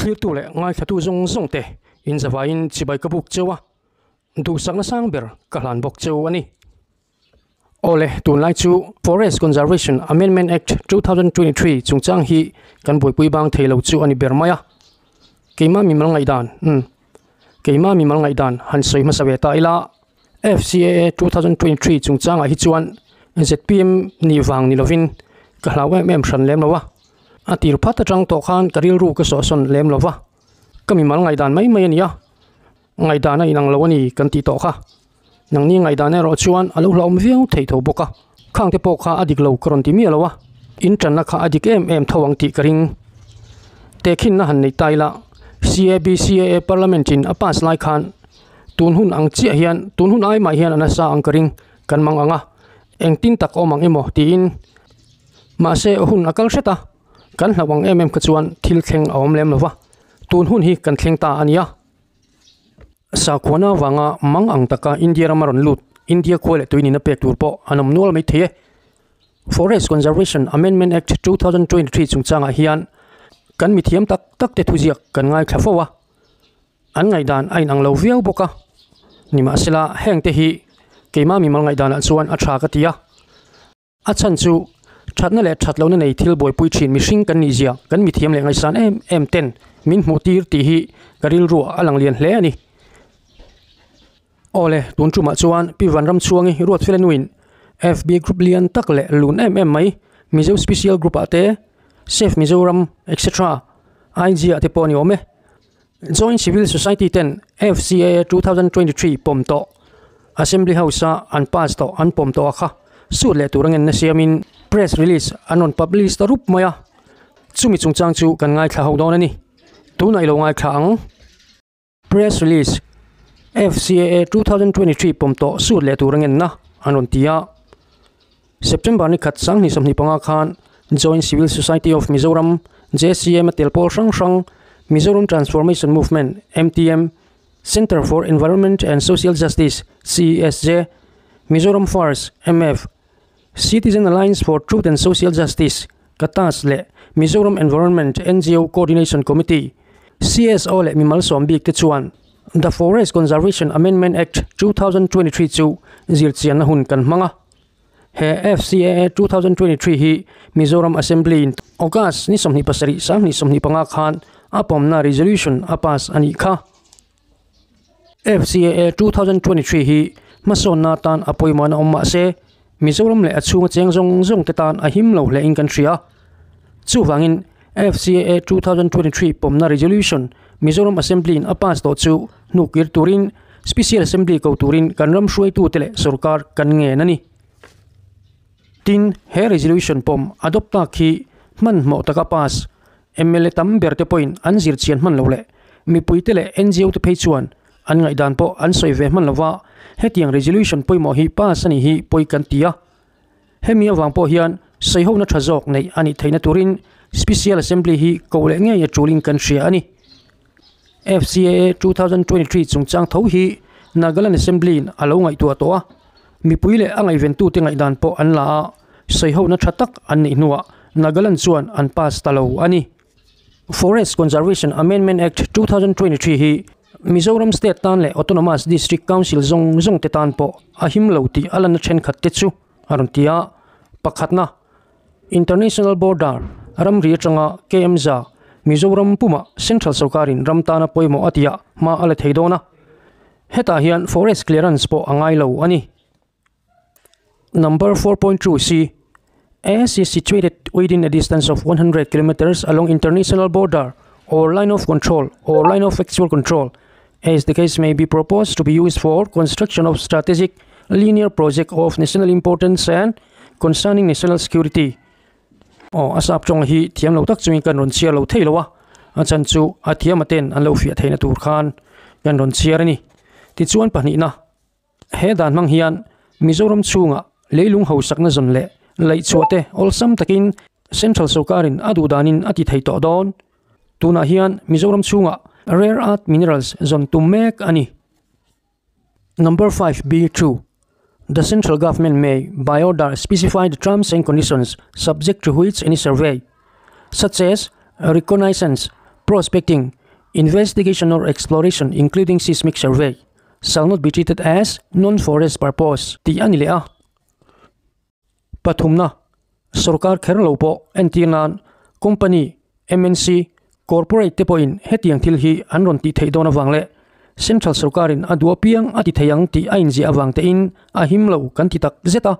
thil tu le ngai thatu zong te in zawain chibai ka buk chewa du sakna sang ber ka hlan bok chew ani ole tun lai chu Forest Conservation Amendment Act 2023 chungchang hi kan boi pui bang theilo chu ani ber maya keima mi mal ngai dan keima mi mal ngai dan han soi ma sawe ta ila FCAA 2023 chungchang a hi chuan ZPM ni wang ni lovin ka hlawe mem thran lem lawa atir phata tang to khan karil ru ka so son lem lawa kami mal ngai dan mai mai ania ngai dan a inang lo ani kan ti to kha nang ni ngai dan ro chuan alo hlom viau thei tho boka khang te pok kha adik lo kron ti mi lawa in tran na kha adik em thawang ti karing te khin na han nei taila CAA parliament in apas lai khan tun hun ang chi hian tun hun ai mai hian anasa ang karing kan mang anga engtin tak omang emo ti in ma se hun akal seta kan hlawang ka chuan thil thleng awm lem lawa tun hun hi kan thleng ta ania sa khona wanga mang ang taka India ramaron lut India khole tuini na pek tur po anom nol mai the Forest Conservation Amendment Act 2023 chungchanga hian kan mi thiam tak te thujiak kan ngai thlafowa an ngai dan ain ang lo viau boka nima sela heng te hi keima mi mal ngai dan chuan a tha ka tia a chan chu thatna le thatlo na nei thil boi pui thin mi hring kan ni zia kan mi thiam le ngai san em ten min hmu tir ti hi karil ru alang lian hle ani ole tun chuma chuan pi vanram chuangi ruat filenuin FB group lian tak le lun mai Mizo special group ate Safe Mizoram etc IG ate poni ome Joint Civil Society 10 FCAA 2023 pomto Assembly House an pass to an pomto kha su le turangen na siamin press release anon publish ta rup maya chumi chungchang chu kan ngai thla hodon ani tunai lo ngai thang press release FCAA 2023 pomto su le turangen na anon tia September ni khat sang ni somni panga khan Joint Civil Society of Mizoram JCM telpol sang Mizoram Transformation Movement MTM Center for Environment and Social Justice CSJ Mizoram Force MF Citizen Alliance for Truth and Social Justice Katas le Mizoram Environment NGO Coordination Committee CSO le mimal sombik te chuan The Forest Conservation Amendment Act 2023 chu zirchian na hun kan manga he FCAA 2023 hi Mizoram Assembly in August ni somni pasari sang ni somni panga khan apom na resolution apas ani kha FCAA 2023 hi mason na tan apoi mana omma se Mizoram le achunga chengjong te tan ahim lo le in country chu wangin FCAA 2023 pomna resolution Mizoram Assembly in apas to chu nukir turin special assembly ko turin kanram shuai tu tele sarkar kan nge nani tin he resolution pom adopta khi man mo taka pas MLA tam berte point an zir chian man lo le mi puitele NGO te phechuan an ngai dan po an soi ve man lawa hetiang resolution poi mo hi pas ani hi poi kan tia hemia wang po hian sei ho na thajok nei ani theina turin special assembly hi ko le nge ya chuling kan ria ani FCAA 2023 chungchang tho hi Nagaland Assembly in alo ngai tu to mi puile angai ventu te ngai dan po an la sei ho na thatak an nei nuwa Nagaland chuan an pass talo ani Forest Conservation Amendment Act 2023 hi Mizoram State tan le Autonomous District Council zong te tan po ahim lo ti alan chen khat te chu aron tia pakhatna International Border ram ri changa KMza Mizoram Puma Central Sarkarin ramtana poimo atia ma ala theidona heta hian forest clearance po angai lo ani Number 4.2c as is situated within a distance of 100 kilometers along international border or line of control or line of actual control as the case may be proposed to be used for construction of strategic linear project of national importance and concerning national security asap chong hi thiam lo tak chung kan ron chia lo theilowa achan chu athiam aten an lo fia theina tur khan kan ron chia ani ti chuan pani na he dan mang hian Mizoram chunga leilung ho sakna zon le lei chuate olsam takin central sarkarin adu danin ati thei to don tuna hian Mizoram chunga rare earth minerals zon tumek ani Number 5b2 The central government may, by order, specify the terms and conditions subject to which any survey, such as reconnaissance, prospecting, investigation or exploration including seismic survey shall not be treated as non-forest purpose ti anile a pathumna sarkar kherlo po entinan company MNC corporate te point hetiang thil hi anron ti theidona wangle central sarkarin adua piang ati theyang ti ainji awang te in a himlo kan ti tak zeta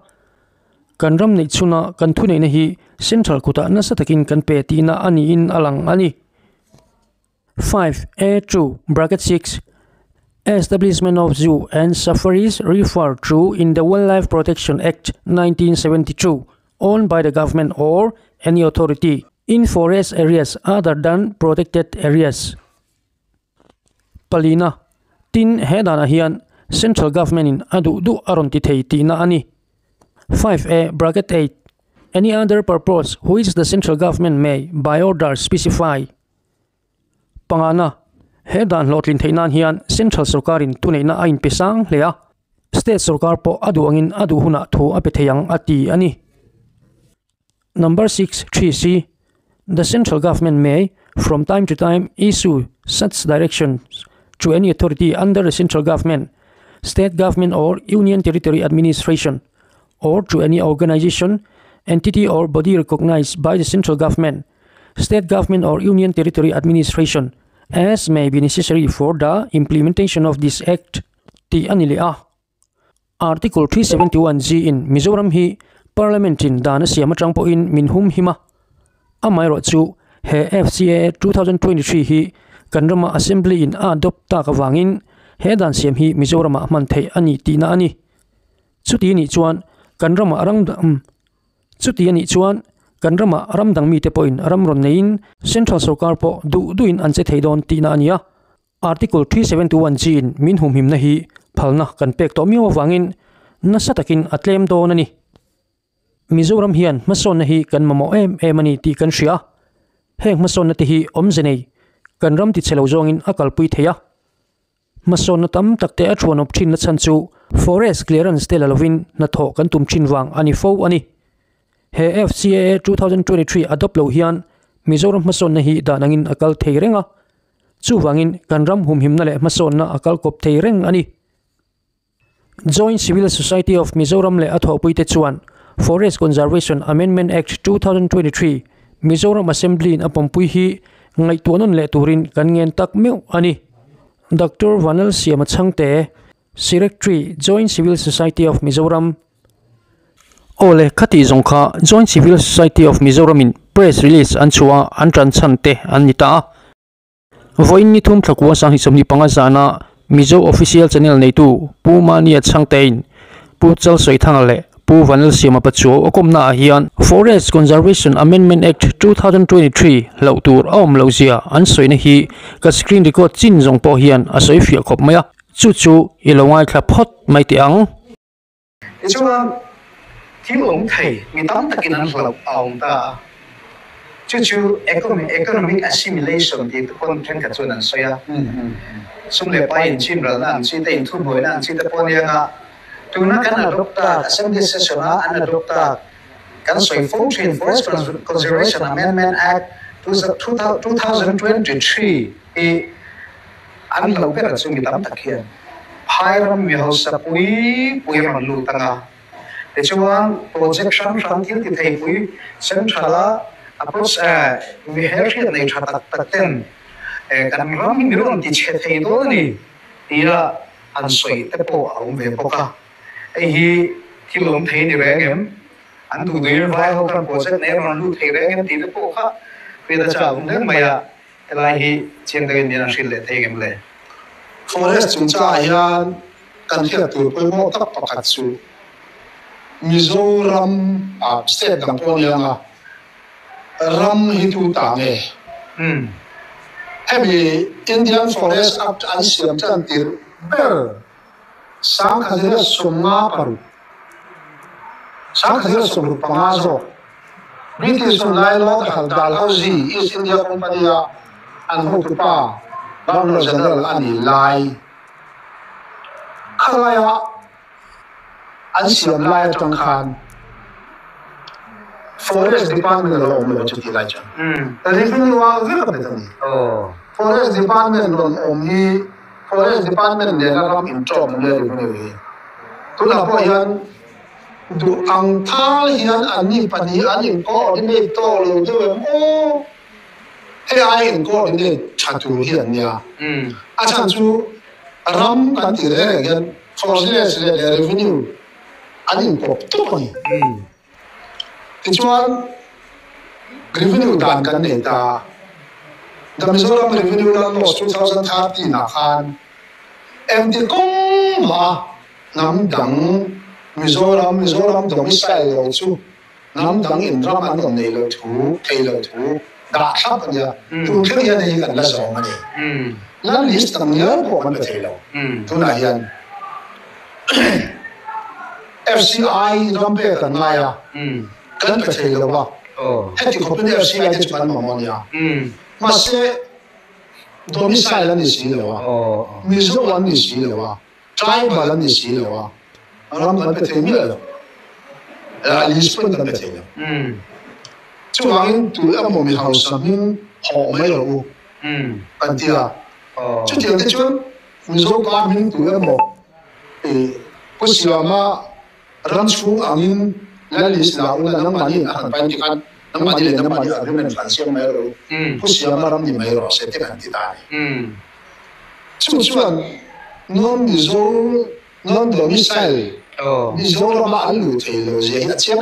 kanram nei chuna kan thu nei na hi central kuta na satakin kan pe ti na ani in alang ani 5A2 bracket 6 establishment of zoo and safaris referred to in the Wildlife Protection Act 1972 owned by the government or any authority in forest areas other than protected areas. Palina tin hedana hian central government in adu du aron ti thei ti na ani 5A bracket 8 any other purpose which the central government may by order specify. Pangana hedan lotlin theinan hian central sarkarin tunei na ain pesang lea state sarkar po adu angin adu huna thu ape theyang ati ani. Number 6 3C the central government may from time to time issue such directions to any authority under the central government, state government or union territory administration, or to any organization, entity or body recognized by the central government, state government or union territory administration, as may be necessary for the implementation of this act. Ti anili a. Article 371G in Mizoram hi Parliamentin dana siama trangpo in minhum hima. Amai ro chu he FCA 2023 hi kanrama assembly in adopt ta ka wangin he dan siam hi Mizoram man thei ani ti na ani. Chuti ni chuan kanrama aramdang mi te point aramron nein central sarkar po duin anche theidon ti na ania. Article 371G in minhum him na hi phalna kan pek to miwa wangin nasatakin atlem do nani. Mizoram hian mason na hi kan mamo emani ti kan ria heng mason na ti hi omzenei kan ram ti chelo zongin akal pui theya mason na tam takte a thon op thin na chanchu forest clearance te lalovin na tho kan tum thin wang ani fo ani he FCA 2023 adopt lo hian Mizoram mason na hi danangin akal theirenga chu wangin kan ram hum him na le mason na akal kop theireng ani. Joint Civil Society of Mizoram le atho pui te chuan Forest Conservation Amendment Act 2023 Mizoram Assembly in apampui hi ngai tuanon le turin kan ngen tak meu ani. Dr. Vanal Siamachangte Secretary Joint Civil Society of Mizoram ole khati zongkha Joint Civil Society of Mizoram in press release anchua antran chante anita voin ni thum thakwa sang hisomni panga jana Mizo official channel neitu pumani achangtein pu chal soi thangale pu vanal siama pachu okomna hian Forest Conservation Amendment Act 2023 lautur om lozia an soina hi ka screen record chin jong po hian a soi fia khop maya chu ilongai thla phot mai ti ang chuan thilong thei mi tam takin an hlo aung ta chu economic assimilation ti kon tren ka chuan an soya sumle pai in chimral na chi te in thu boi na chi te pon yanga tuna kan adopta assembly session an adopta kan soi function Forest Conservation Amendment Act 2023 e an lo per chu mi tam takhian phairam mi ho sapui puiram lu tanga te chuan projection thil ti thei pui centrala approach we have nei tak ten kan mi ron ti che thei do ni tira an soi te po aung ve poka hi thilom thei ni regem an du dir vai ho kan project ne ron lu thei regem ti te po kha pe da cha ung deng maya lai hi chen de ni na shil le thei gem le forest chung cha hian kan thia tur poi mo tak pakhat chu Mizoram state dang pon yanga ram hi tu ta nge hemi Indian Forest Act an siam chan tir ber sang khazira summa paru sang khazira sumru pangazo British Online Law hal dal hausi East India Company an ho tu pa Governor General ani lai khalaya an siam lai tang khan forest department lo om lo chuti lai chan revenue wa vil ka betani forest department lo om hi forest department le na ram in job le revenue hi tu la po yan du ang thal hian ani pani ani coordinate to lo de o he ai in coordinate chatu hian nya a chan chu ram kan ti re yan forest le revenue ani pop to pani tichuan revenue dan kan ne ta the Mizoram revenue lan loss 2013 na khan MD kong ma nam dang Mizoram domicile lo chu nam dang in ram an nei lo thu thei lo thu da khap nya tu thei ya nei kan la so ma ni lan list tam nya ko man thei lo tu na hian FCI rampe kan na ya kan ka thei lo wa heti ko pe FCI te chuan ma ma nya ma se domicile an ni si lo wa Mizoram ni si lo wa tribal an ni si lo wa ram kan pe thei mi lo Lisbon kan pe thei lo chuan tu amo mi house min ho mai lo kan tia chu tiang te chuan Mizoram ka min tu amo pusiama ram chu angin la list la una nang mani akan pan ti kan nang mani le nang mani agreement fan siam mai lo pusiama ram ni mai lo se te kan ti ta chu chuan non non domicile Mizoram ma alu thei lo je na chiam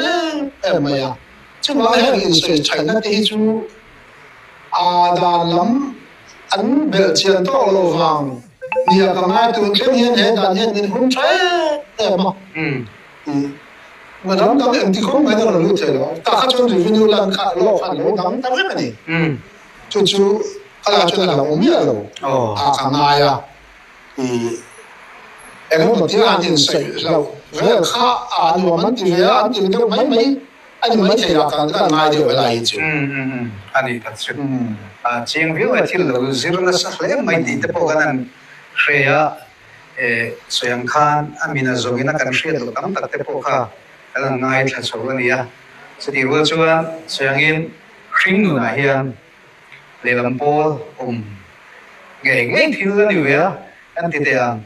ma ya chu ma ha in se china te chu a da lam an bel chian to lo wang nia ka ngai tu khem hian he dan hian in hum chai ma mà đám đám em thì không phải là lưu thể đó ta khác trong review lần khác lo phản lo đám đám hết này chú cái là chuyện là ổn nhất rồi càng ngày thì em có một tiếng anh thì sợi rồi với khác anh mà mình thì anh thì đâu mấy anh mấy thì là càng ngày thì phải lại chứ anh đi thật sự chuyện ví dụ như là zero là sắc lẽ mấy đi tập cái này khrea soyang khan amina zogina kan khrea lo tam tak tập kha ala ngai tha chawania sati ro chuan soyangin khring nu na hian lelam pol nge thil ni we an ti te ang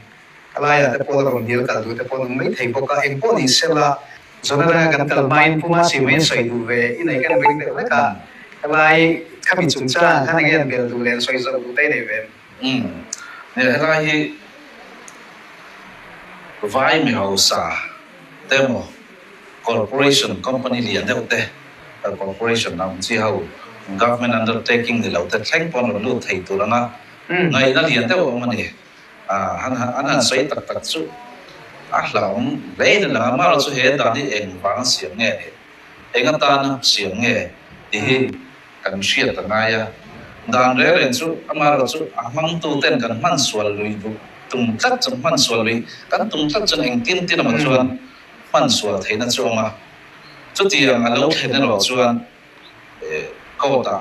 alaya te pol ron dil ka du te pol mai thei boka em pol ni sela zona kan kal main puma si men soi du ve inai kan bring de ka alai khabi chungcha kan nge bel du len soi zo du te ne ve ne alai vai mi hausa demo corporation company li ande utte corporation nam chi hau government undertaking the lauta thleng pon lu thei turanga ngai na li ande o mani han sai tak chu laum le na ma chu he da ni eng wang siang nge enga ta na siang nge ti hi kan sia ta na ya dan re ren chu amara chu amang tu ten kan man sual lui du tung tlat chung man sual lui kan tung tlat chung eng tin tin ma chuan man sual theina chunga chuti ang alo thena ro chuan ko ta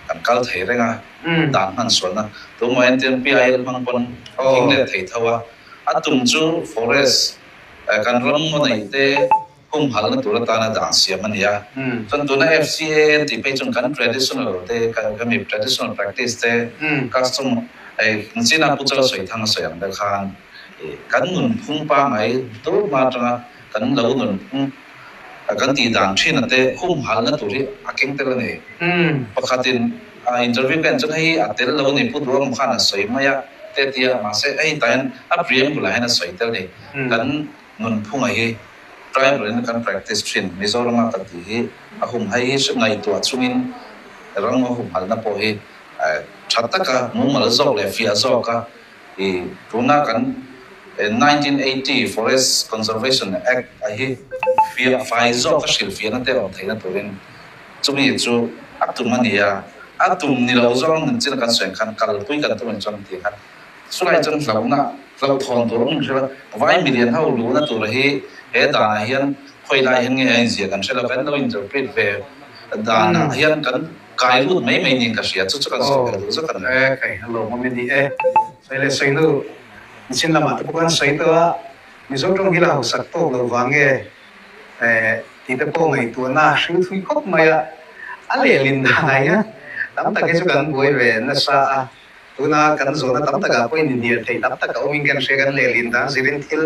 kan kal thei renga dan man sual na tu mo en ten pi ai mang pon king le thei thawa atum chu forest kan ram mo nei te kum hal na tur ta na dang siam ania chon tu na FCA ti pe chung kan traditional te kan mi traditional practice te custom china pu chal soi thang soi ang da khan kan nun phung pa mai tu ma tanga kan lo nun kan ti dang thina te kum hal na turi akeng te ne pakhatin interview kan chung hi atel lo ni pu rom khana soi maya te tia ma se ai tan a priem bula hena soi tel ni kan nun phung ai trial in kan practice trin Mizoram ka ti hi ahum hai su ngai tu chungin rang hum hal na po hi thataka mumal zok le fia zoka tuna kan 1980 Forest Conservation Act ahi fia fai zok shil fia na te ro theina turin chumi chu atumania atum ni lo zong nin chin kan swen khan kal pui kan tuin chon ti khan sulai chon launa lau thon to rum jela vai million hau lu na tur hi he da hian khoi lai hian nge ai zia kan sela kan lo interpret ve da na hian kan kai lu mai ni ka sia chu kan so kan zo kan kai hello mo di sai le sai lu chin lama to kan sai to Mizoram gila ho sak to lo wange thì ta po ngày tua na sư thui khóc mày anh lệ linh này á tắm ta cái chỗ gần buổi về nó sa tua na gần rồi nó tắm ta cả quay nhìn địa thì tắm ta cả mình gần sẽ gần lệ linh ta chỉ đến thiếu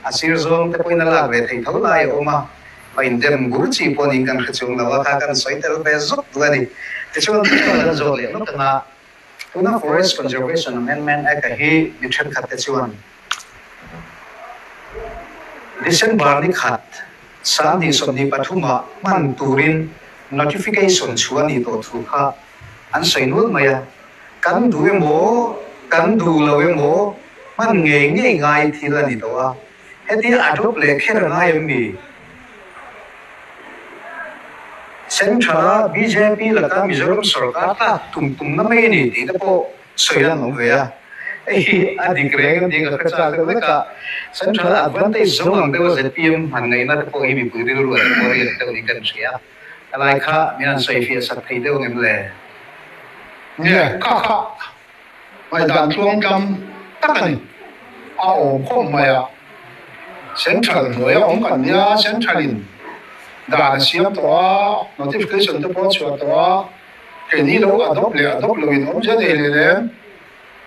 asir zong ta quay nó là về thì thấu lại mà in dem guru chi po ning kan khachung na ta kan soiter be zot lani te chuan ta zo le no ta una forest conservation amendment act hi mission khat te chuan December ni khat san di som ni pathuma man turin notification chuan ni to thu kha an soinul maya kan du mo kan du lo mo man nge ngai thi la ni to a heti adop le kher ngai mi Central BJP là các Mizoram Sarkar ta tum na mai ni ti ta po soilan no ve a ei adi kreng ding ka cha ka ka Central advantage zone ang dewa ZPM han ngai na po i mi pu ri ru ko ri ta ni kan sia alai kha mian sai fi sa thai deu ngem le nè kha mai dan chuang kam takan a om khom mai a Central noi om kan ya Centralin đã xem đó notification đó bao nhiêu đó cái này đâu adopt lo in ông giờ này này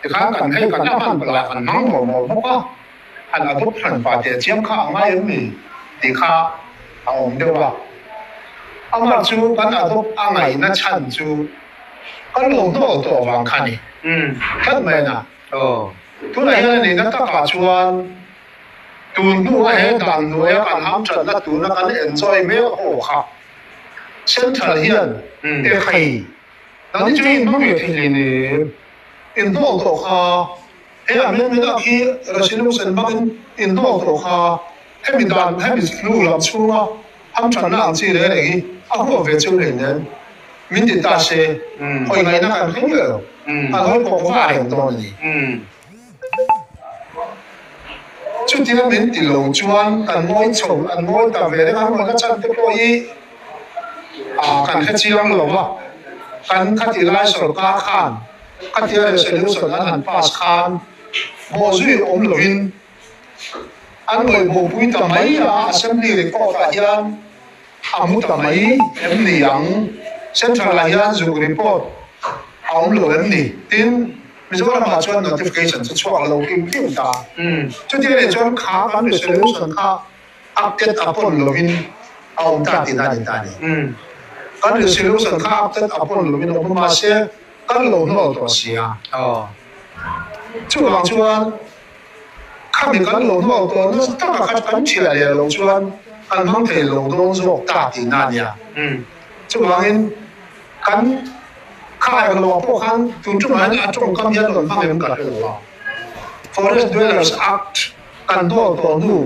thì khác cần hay cần nào hẳn là cần mang một quá hẳn adopt hẳn phải để chiếm khác ngay em mình thì khác ông đâu à ông mà chú cần adopt anh ấy nó chăn chú cái lồng nó ở vàng khăn đi khăn mày nè tôi này này nó tất cả chuan tuần nu hay đàn nuôiกันห้ามจัดละตุนกัน enjoy ไม่โอ้ค่ะเช่นทะเลเด็กใครนั่นจริงมันอยู่ที่นี่อินโดตัวค่ะเฮ้ยไม่ได้ที่เราชิลุสันบังอินโดตัวค่ะให้มีดันให้มีลูกหลับชัวห้ามจัดละอันที่เลยเอาหัวเวชิเลยเนี่ยมินติตาเช่คอยไงนักการเมืองอันนั้นก็ว่าเห็นตรงนี้ชุดที่มันติดลงจวนกันมวยชงอันมวยตะเวรกันมันก็ชัดที่พออีกันแค่จีรังหลงว่ะกันขัดที่ไล่สกัดขันขัดที่ไล่เสด็จสนหันปาสขันบ่อจุยอมหลุนอันมวยบ่ปุยตะไม่เส้นนี้ก็ตะยันอามุตะไม่เอ็มนี่ยังเส้นทางลายยันจูรีพอร์ตอมหลุนนี่ทิ้งมิจฉามาชวน notification จะช่วยเราขึ้นตาจุดที่เราชวนขากันหรือ solution ขา update upon login เอาตาดีกันหรือ solution ขา update upon login ออกมาเสียกันเราโน้ตตัวเสียจุดหลังชวนข้ามีกันเราโน้ตตัวนั่นตั้งแต่กันเฉลี่ยเราชวนกันมั่งเทเราโน้ตตัวตาดีนั่นเนี่ยจุดหลังกันข้าเราพวกเขาถึงจุดนั้นจงคำยันหล่นฟังเป็นกันเลยว่า Forest Dwellers Act กันตัวนู้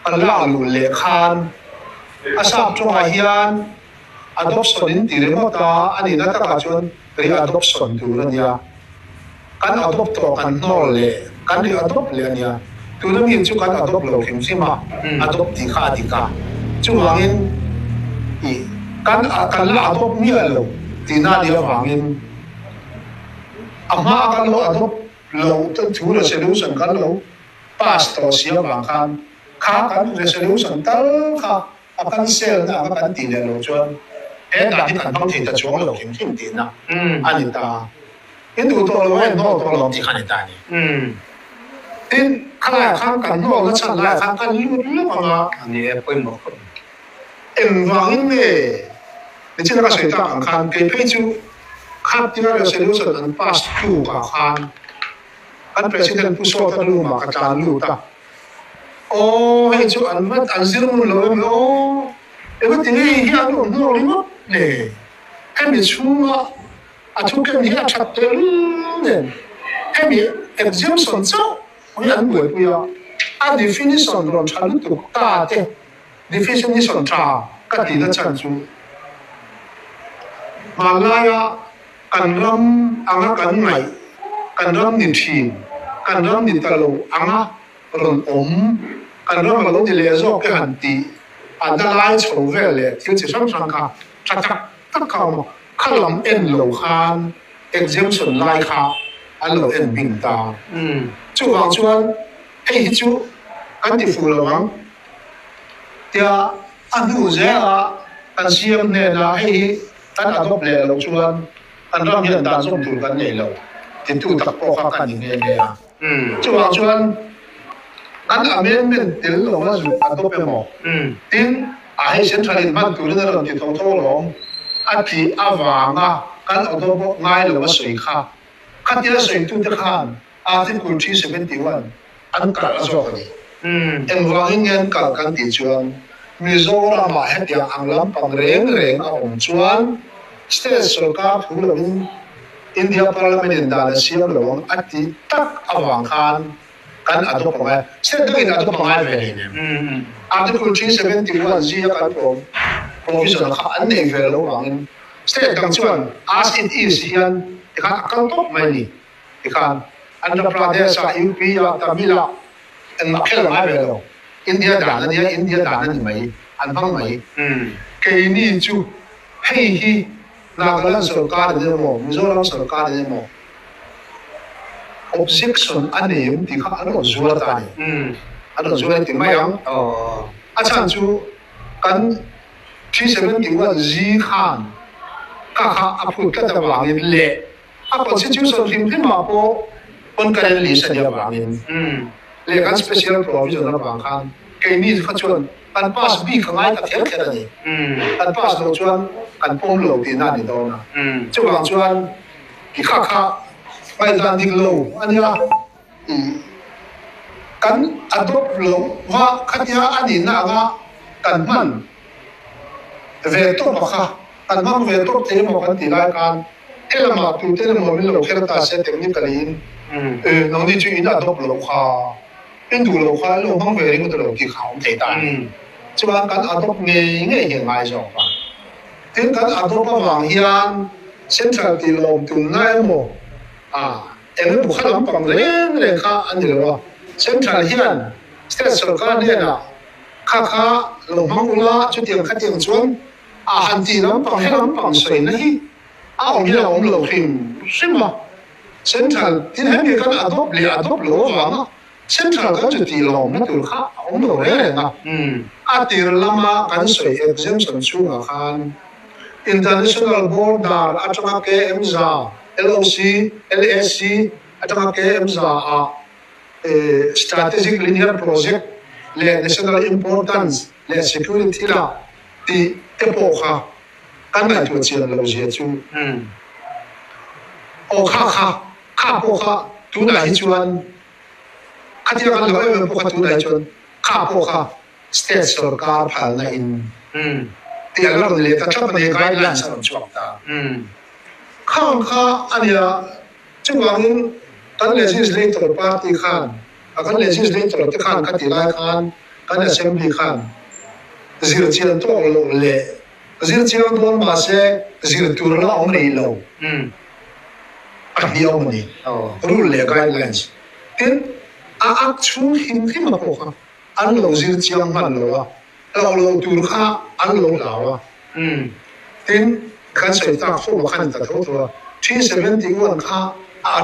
กันล่าหลุดเลี้ยคานอาสาจงอาเฮียน adoption ตีเรื่องต่ออันนี้นักการชวนเรีย adoption ดูเรื่องนี้กัน adopt ตัวกันโน่เลยกันเรีย adopt เรื่องนี้ดูเรื่องนี้จุกัน adopt เราเข้มสิมา adopt ที่ข้าจุหลังนี้กันล่า adopt เนี่ยเราที่น่าเดียวฟังอาม่ากันเราต้องถือ resolution กันเรา pass ต่อเสียบางคันข้ากัน resolution ตั้งค่ะอากันเซลนะอากันตีเนี่ยเราชวนด่านที่กันต้องที่จะช่วงเราเข้มตีนะอันนี้ตาอินดูตัวเราเนาะตัวเราที่ขันตานี่อินข้ากันโน่แล้วฉันไล่ข้ากันรู้มาอันนี้เป็นหมดฟังเนี่ย你这个水大看给配出看第二个solution能 pass through 个看อัน president ผู้ช่วยก็รู้มาอาจารย์รู้ตาโอ้ให้ช่วยอันมันอันเสียงมันเลยโอ้เออที่นี่ที่อันนู้นนี่มั้งเนี่ยให้มีช่วงอาช่วงนี้ที่ชัดเจนเนี่ยให้มี exemption เจ้าไม่อันด้วยไปอ่ะอัน definition รวมชั้นถูกตาเจ้ definition ตาก็ดีนะชั้นสูมาลายกันรำอ่างกันใหม่กันรำนินทีกันรำนินตะโลอ่างรำกันรำมาลงที่เลโซก็หันตีอันตรายโฉวเวลเลยที่จะช่างสังขาชักตั้งเขาข้าลำเอ็นโลคาน exemption ไล่ขาอันโลเอ็นบินตาจู่หวังชวนให้จู่กันที่ฟูระวังเดี๋ยว anh đủ dễ là anh xem nè là hay anh ăn bốc lẹ lâu chuan anh làm hiện đại dùng thủ gần nhảy lâu thì thủ tập bộ khác cần nghe nghe à chú bảo chuan anh làm men tiếng lâu mà dùng ăn bốc memo tiếng ai xem thay man thủ lên làm thì thâu thâu lòng anh thì vàng à anh ăn bốc ngay lâu mà sấy khá khát tiếc sấy tu được khan thì cũng chỉ 71 anh cả rồi em vang nghe cả căn thì chuan Mizoram mà hết tiếng Anh lắm bằng rèn ông chuan state sarkar phù hợp India Parliament đã siam lâu anh thì tắc avang khan kan adopt bằng state đó là adopt bằng về Article 371 gì kan có provision khác anh này về lâu bằng state đang chuan as it is hian kan top money kan Andhra Pradesh UP Tamil en makhel mai về lâu India đàn anh mấy anh vắng mấy cái này chú hay hi Nagaland sarkar này mà Mizoram sarkar này mà objection anh em thì khác anh còn zua ta này anh còn zua thì mấy ông anh chú kan 371 gì khan các approve cái tờ vàng lệ constitution phim mà po con cái lý sẽ nhập vàng lệ kan special provision là vàng khan cái này thì phát chuan kan pass bi khangai ka thel thel ani kan pass lo chuan kan pom lo ti na ni do na chu wang chuan ki kha pai dan ding lo ania kan adopt lo wa khatia ani na nga kan man ve to pa kha kan man ve to te mo kan ti lai kan elama tu te mo min lo khera ta se technically no ni chu in adopt lo kha in du lo kha lo mang về cái lo ki khảo thể tại chứ bạn cần adopt nghề hiện nay rồi mà tiếng cần adopt vàng hiền central thì lòng từ ngay mà em buộc lắm bằng lên khá anh hiểu central hiền state sarkar này là khá lòng mang ula cho tiền khát tiền xuống hành thì lắm bằng sợi này ông như là ông lâu phim xem mà central thì hết cái cần adopt lỗ vàng central kan chu ti lom na tur kha om lo re na atir lama kan soi exemption chu nga khan international border atanga ke emza LOC LSC atanga ke emza strategic linear project le national importance le security la ti epocha kan na chu chian lo je chu o kha pocha tu lai chuan khatia kan lo em po khatu dai chon kha po kha state sarkar phal na in ti ala le ta thap ne guidelines an chuak ta kha ania chungwangin kan legislator party khan kan legislator te khan khati lai khan kan assembly khan zir chian to lo le zir chian don ma se zir tur la om nei lo hi om ni rule le guidelines tin chung hin mà po kha an lo zir chiang man lo lo tur kha an lo lawa tin kan sai ta kho khan ta tho tho 371 kha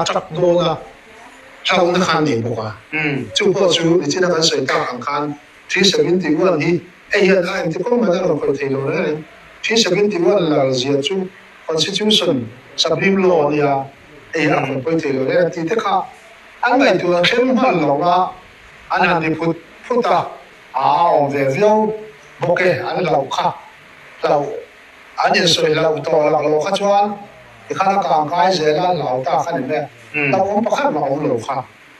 tak do na thau na khan ni bo ka chu po chu ni china kan sai ta ang khan 371 hi hian ai ti ko ma da ro ko thei lo re 371 la zia chu constitution supreme law ya a ko thei lo re ti te kha anh này thường xem mà lâu là anh làm thì phút ta về video ok anh lâu khá lâu anh nhìn soi lâu to là lâu khá chuan thì khá là càng cái gì là lâu ta khá nên lâu ông bắt khá mà ông lâu khá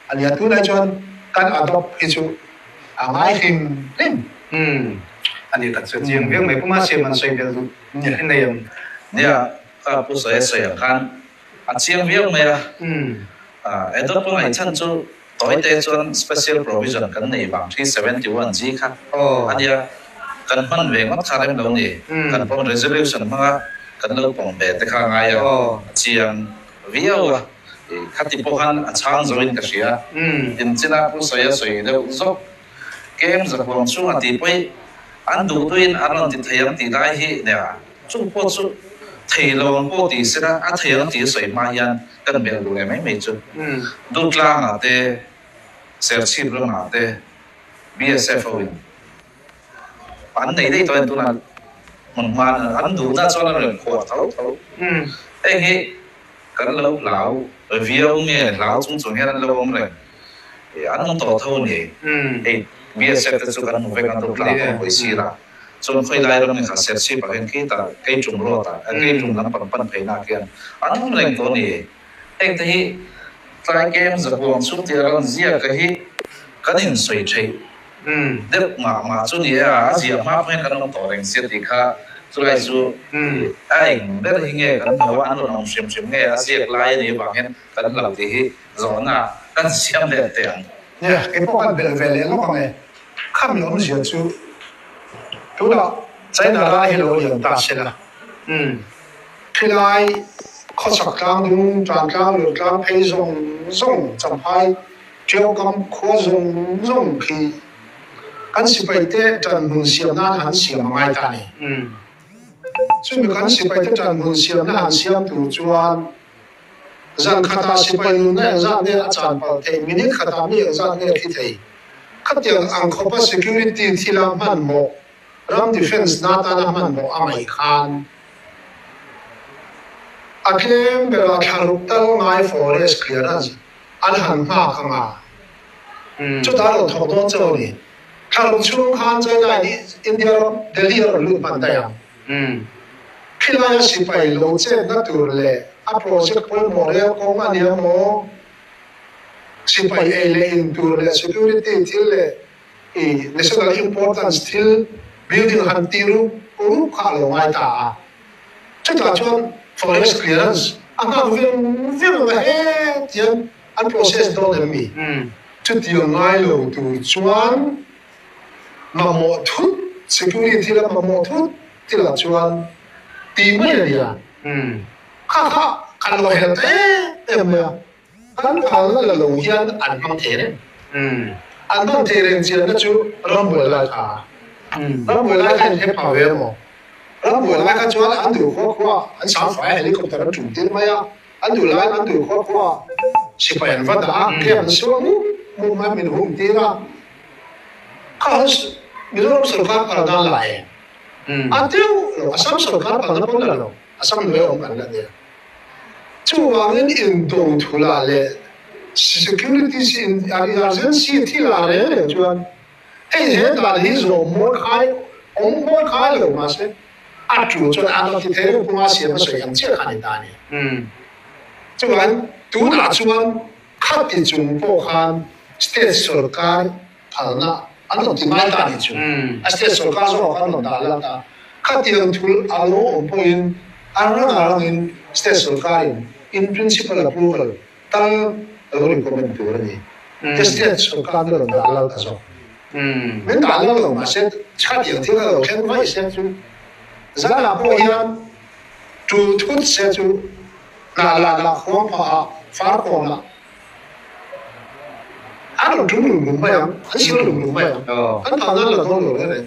anh nhớ tôi đây chuan kan adopt cái chú ngay phim lên anh đi đặt sự riêng việc mấy cũng mà xem mình soi được như thế này nè bố soi khan chiang việc này adopt này chân chú tối tê chuan special provision kan nei bang 371 ji kha ania kan man ve ngot kha lem lo ni kan pon resolution ma kan lo pong be te kha ngai chiang viawa khati po khan achang zoin ka sia in china pu soi de zo kem za pon chu ati poi an du tuin aron ti thayam ti dai hi ne chu po chu thầy lòng po ti sira a thầy ti soi ma yan kan be lu le mai chu du tla na te ser chip lo na te BSF win bản này đây tôi là mình mà ăn đủ ra cho nó được khổ thấu ấy nghe cái lâu lão ở phía ông nghe lão chúng nghe lâu ông này ăn không tổ thâu này ấy bia sẽ tự cái nó về cái đồ lão không phải xí là chúng khơi lại rồi mình sẽ xét xí bảo cái ta cái trùng lót cái trùng làm bằng phải na kia ăn không lênตัวนี้ấy thì cái game giờ bọn chúng thì là gì cái hình suy chế được mà chỗ này gì mà phải cái nó tổ thành xét thì cả chỗ này chỗ anh được hình nghe cái nó ăn nó xem nghe gì lại này bảo cái nó làm thì rõ là cái xem đẹp tiền nè cái bộ phận về liền nó này khăm nó nhiều chú đúng đó trái là lại hello liền ta xem là khi lại khó sạc căng đúng tràn căng được căng hay dùng chẳng phải chiếu cầm khó dùng khi anh sẽ phải thế trần hùng xiêm na hắn xiêm mai ta này chứ mình anh sẽ phải thế trần hùng xiêm na hắn xiêm từ chuan rằng khata sẽ phải luôn này rằng này tràn vào thế mình khata mình rằng này khi thấy khát tiếng anh không có security thì làm hắn mộ ram defense na ta làm hắn mộ amai khan akem bela kharuk tal ngai forest clearance an han ma khanga chu ta lo thok don chaw ni kharuk chung khan chai ngai ni india delhi ro lu pan ta ya khilaya sipai lo che na tur le a project pol more ko ma ni mo sipai ele in tur le security til le national importance til building han tiru uru kha lo ngai ta chu ta chuan forest clearance ang ka viên là hết tiền anh process đó là mi chút tiền ngay lâu tu chuan mà một chút security là mà một chút thì là chuan tìm mấy gì à ha anh nói là thế em mà anh thằng là lâu hiền anh không thể đấy anh không thể làm gì nó chú làm bữa lại cả làm bữa lại cái hết bảo vệ mà làm bữa lại cái chuan anh đủ khoa anh sáng phải helicopter nó trúng tiền mấy à anh đủ lại anh đủ khoa sẽ phải anh vất đã cái anh xuống mua máy mình hùng tiền à cái mình làm sản phẩm là đang lại anh tiêu sản phẩm là nó không là đâu sản phẩm ông anh là gì chú vào nên in động thu lại lệ security in emergency thì là lệ chuan ấy hết là lý do mỗi khai ông mỗi khai rồi mà sẽ chủ cho anh thì thế cũng mà xem nó sẽ chưa khả năng này cho nên tú là chuan khát thì chúng bộ han state sở cái phản na anh nói tiếng Anh ta này chứ state sở cái rồi anh nói đã làm ta khát thì ông thul alo ông point anh nói là in state sở cái in principle approval tăng rồi comment được rồi state sở cái rồi đã làm ta rồi mình đã làm rồi mà sẽ khát thì thế là không phải sẽ chứ giá là bao nhiêu chủ thuốc sẽ chú là khoáng phá khoáng là anh làm chúng lùng vậy anh xin lùng vậy anh thằngนั้นlà con lùng đấy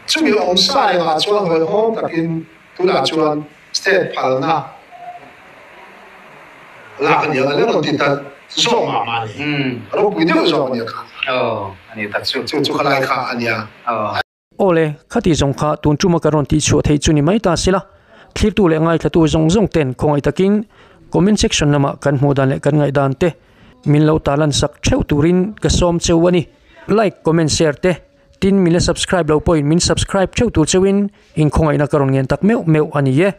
chú nhiều ông sai là cho người hôm tập in tôi là cho state phá na là cái nhiều là nó tin ta rõ mà rồi bây giờ rõ nhiều cả anh ấy thật sự chú khai khá anh ya ole khati zong kha tun chuma karon ti chu thei chuni mai ta sila clear tu le ngai thatu zong ten khongai takin comment section nama kan hmu dan le kan ngai dan te min lo talan sak theu turin ka som chewani like comment share te tin min le subscribe lo point min subscribe theu tu chewin in khongai na karon ngen tak meu ani ye